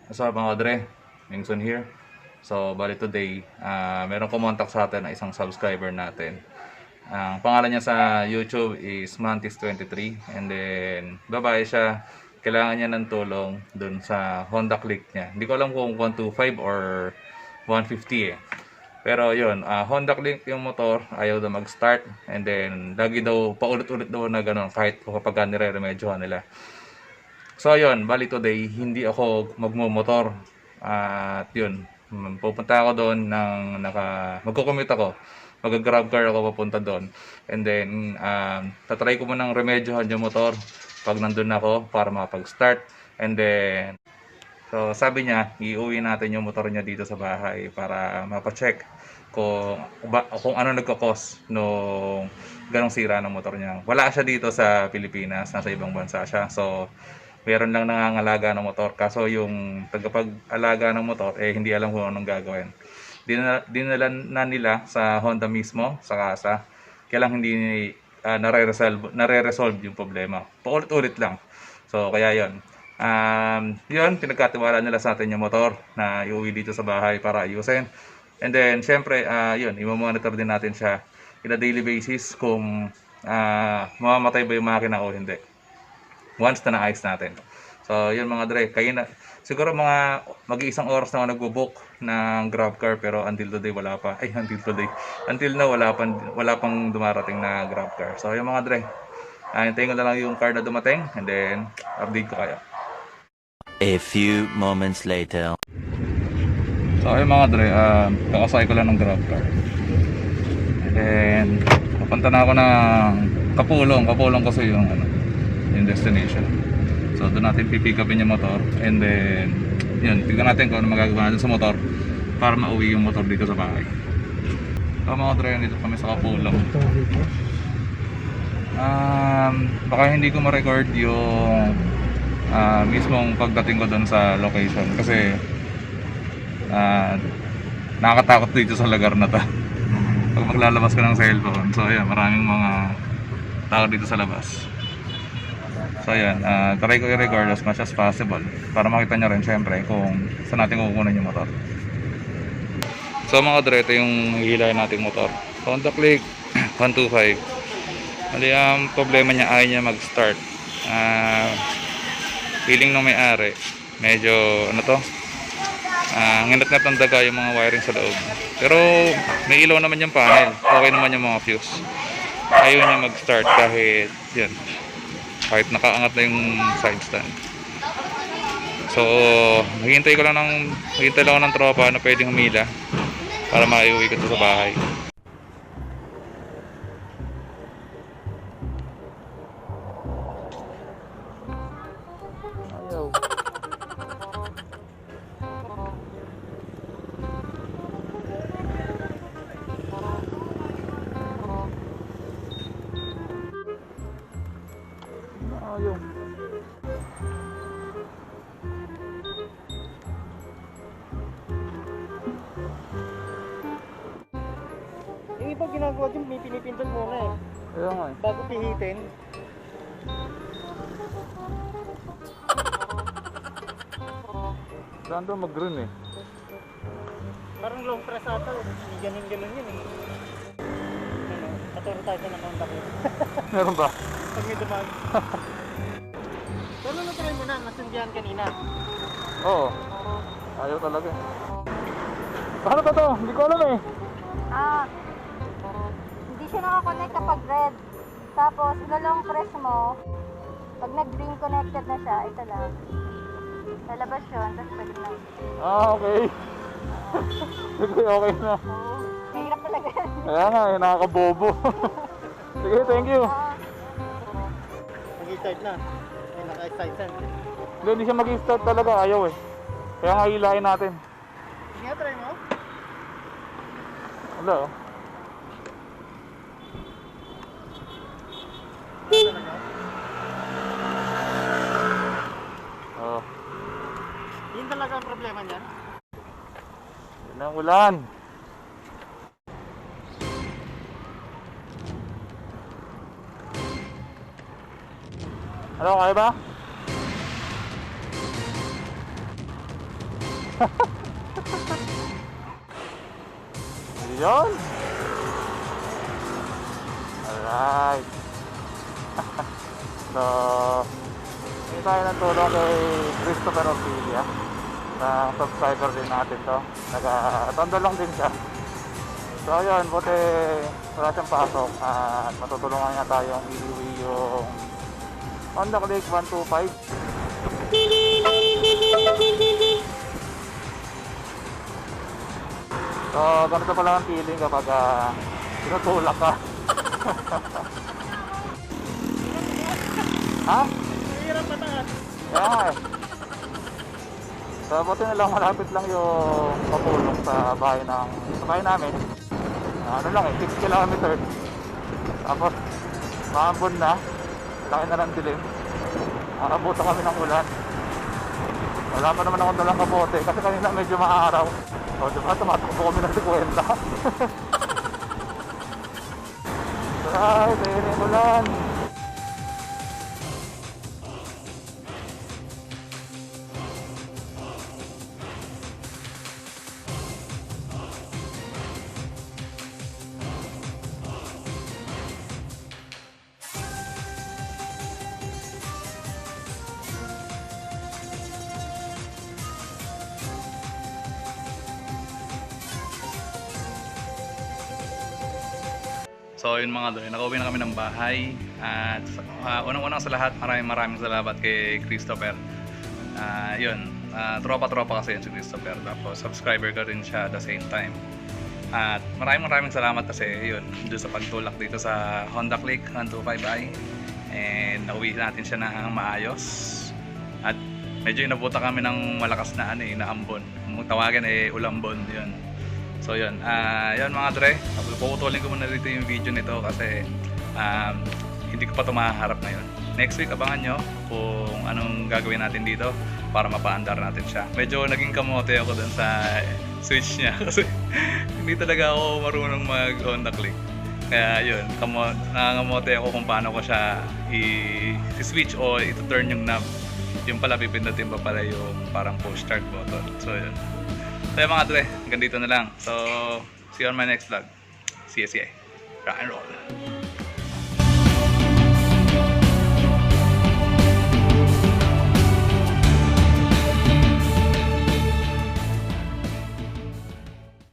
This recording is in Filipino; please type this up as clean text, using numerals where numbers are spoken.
What's up mga Dre? Mingson here. So, bali today, meron kumontak sa atin na isang subscriber natin. Ang pangalan niya sa YouTube is Mantis23 and then babae siya. Kailangan niya ng tulong dun sa Honda Click niya. Hindi ko alam kung 125 or 150 eh. Pero yun, Honda Click yung motor, ayaw daw mag-start and then lagi daw paulit-ulit daw na ganun kahit kapag nire-remedyohan nila. So yun, bali today, hindi ako magmumotor. At yun, pupunta ako doon magko-commute ako. Mag-grab car ako papunta doon. And then, tatry ko munang remedyohan yung motor pag nandun ako para makapag-start. And then, so sabi niya, iuwi natin yung motor niya dito sa bahay para mapacheck kung ano nagkakos nung ganong sira ng motor niya. Wala siya dito sa Pilipinas, nasa ibang bansa siya. So, meron lang nangangalaga ng motor. Kaso yung tagapag-alaga ng motor, hindi alam kung anong gagawin. Dinala na nila sa Honda mismo, sa kasa. Kaya lang hindi nare-resolve yung problema. Paulit-ulit lang. So, kaya yon. Yun, pinagkatiwala nila sa atin yung motor na iuwi dito sa bahay para ayusin. And then, syempre, yun, i-monitor din natin siya in a daily basis kung mamamatay ba yung makina o hindi. Once na naayos natin. So, yun mga Dre, kayo na, siguro mga mag-iisang oras na ako nagbo-book ng grab car pero until today wala pa. Until now wala pang dumarating na grab car. So, yun mga Dre, hintayin ko na lang yung car na dumating and then update ko kayo. A few moments later. So, ayun mga Dre, kakasakay ko lang ng grab car. And then, papunta na ako ng Kapulong kasi yung destination. So doon natin pipick upin yung motor and then yun, tignan natin kung ano magagawa natin sa motor para mauwi yung motor dito sa bahay. So mga Dre, dito kami sa Kapulong. Baka hindi ko ma-record yung mismong pagdating ko doon sa location kasi nakakatakot dito sa lugar na to pag maglalabas ka ng cellphone. So ayan, maraming mga tao dito sa labas. So ayan, try ko i-record as much as possible para makita nyo rin syempre kung saan natin kukunin yung motor. So mga Dre, ito yung hilahin nating motor, Honda Click 125. Mali ang problema niya, ayaw niya mag-start. Feeling ng may-ari medyo ano to, nginat-ngat ang daga yung mga wiring sa loob. Pero may ilaw naman yung panel, okay naman yung mga fuse. Ayaw niya mag-start kahit nakaangat na yung side stand. So maghintay lang ako ng tropa na pwedeng humila para maiuwi ko ito sa bahay. Ayaw. Ayaw. Yung iba ginagawa dyan, may pinipindot muna eh. Ayaw nga eh. Bago pihitin. Saan doon mag-green eh? Parang low press ata eh. May ganun-ganun yun eh. Ano, katuro tayo sa nakontak yun. Meron ba? Pag may dumag. Pero natry mo na, nasundihan kanina. Oo. Ayaw talaga. Paano ba to? Hindi ko alam eh. Hindi siya nakakonect kapag red. Tapos, dalawang press mo, pag nag-green connected na siya, ito lang. Lalabas yun, tapos pwede na. Okay. Sige, okay na. Oo. Mahirap talaga yan. Kaya nga eh, nakakabobo. Sige, thank you. Mag-start na. May naka-excite. Hindi siya mag-start talaga, ayaw eh. Kaya nga hilahin natin. Sige nga, try mo. Wala oh. Talaga. Oh, Yun talaga ang problema niyan. yun ang ulan. Ano, kaya ba? Yun. Alright. So, hindi tayo ng tulong kay Christopher Ortilia na subscriber din natin to. Nag-tondo lang din siya. So yun, buti wala siyang pasok at matutulungan niya tayong iuwi yung Honda Click 125. So ganito pala ang feeling kapag tinutulak ka. Ha? Hirap mataas. Kaya nga eh. So buti na lang malapit lang yung papulong sa bahay namin. Ano lang eh, 6 kilometer. Tapos maambon na. Laki na ng dilim. Nakabuta kami ng ulan. Wala pa naman ako dalang kapote kasi kanina medyo maaraw. So diba tumatakbo kami ng 50. Right, ayun yung ulan. So yun mga doy, nakauwi na kami ng bahay at unang-unang sa lahat maraming salamat kay Christopher. Tropa-tropa kasi yun si Christopher, tapos subscriber ko rin siya at the same time. At maraming salamat kasi yun, doon sa pagtulak dito sa Honda Click 125i, and nauwi natin siya ng maayos at medyo inabuta kami ng malakas na na ambon, kung tawagan ulambon yun. So yun, yun mga dre, puputulin ko muna dito yung video nito kasi hindi ko pa ito mahaharap ngayon. Next week abangan nyo kung anong gagawin natin dito para mapaandar natin siya. Medyo naging kamote ako dun sa switch niya kasi hindi talaga ako marunong mag Honda Click. Kaya yun, nangangamote ako kung paano ko siya i-switch o i-turn yung knob. Yung pala pipindutin pa pala yung parang push start button. So yun. So mga dre, hanggang dito na lang. So, see you on my next vlog. See ya. Rock and roll.